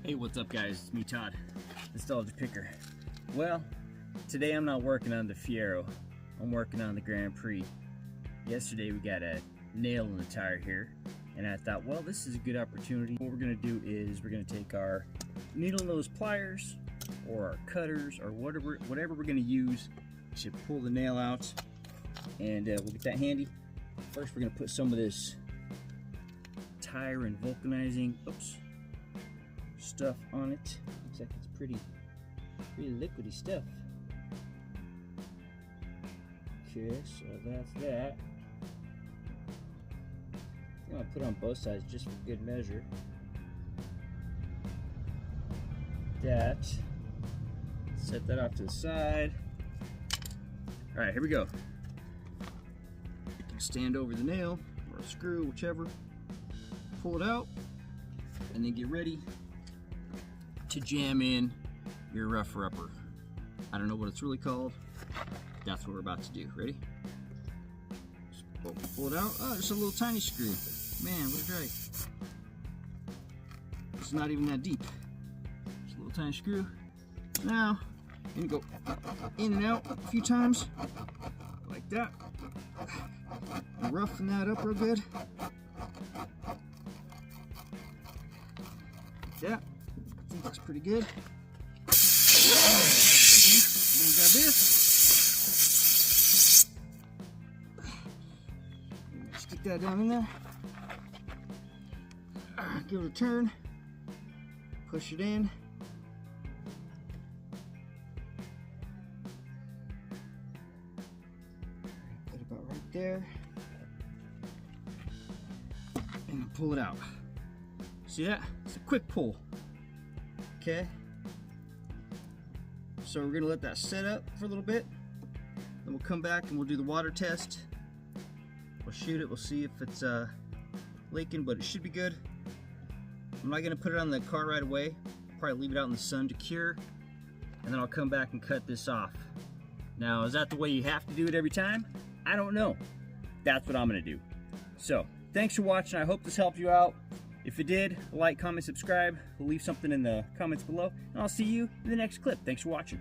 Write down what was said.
Hey, what's up guys? It's me, Todd, Nostalgia Picker. Well, today I'm not working on the Fiero, I'm working on the Grand Prix. Yesterday we got a nail in the tire here, and I thought, well, this is a good opportunity. What we're gonna do is we're gonna take our needle nose pliers or our cutters or whatever we're gonna use to pull the nail out, and we'll get that handy. First, we're gonna put some of this tire and vulcanizing stuff on it. Looks like it's pretty liquidy stuff. Okay, so that's that. I'm gonna put it on both sides just for good measure. That. Set that off to the side. All right, here we go. Stand over the nail or a screw, whichever. Pull it out, and then get ready to jam in your rougher upper. I don't know what it's really called. That's what we're about to do. Ready? Just pull it out. Oh, it's a little tiny screw. Man, what a drag. It's not even that deep. Just a little tiny screw. Now, I'm gonna go in and out a few times, like that. Roughen that up real good. Like that. I think that's pretty good. Then grab this. Stick that down in there. Give it a turn. Push it in. Put it about right there. And pull it out. See that? It's a quick pull. Okay. So we're gonna let that set up for a little bit. Then we'll come back and we'll do the water test. We'll shoot it. We'll see if it's leaking, but it should be good. I'm not gonna put it on the car right away. I'll probably leave it out in the sun to cure, and then I'll come back and cut this off. Now, is that the way you have to do it every time? I don't know. That's what I'm gonna do. So, thanks for watching. I hope this helped you out. If it did, like, comment, subscribe. We'll leave something in the comments below, and I'll see you in the next clip. Thanks for watching.